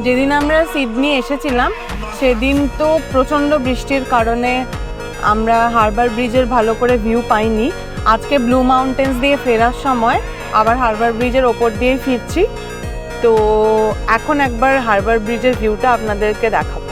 যেদিন আমরা সিডনি এসেছিলাম সেদিন তো প্রচণ্ড বৃষ্টির কারণে আমরা হারবার ব্রিজের ভালো করে ভিউ পাইনি। আজকে ব্লু মাউন্টেন্স দিয়ে ফেরার সময় আবার হারবার ব্রিজের ওপর দিয়েই ফিরছি, তো এখন একবার হারবার ব্রিজের ভিউটা আপনাদেরকে দেখাবো।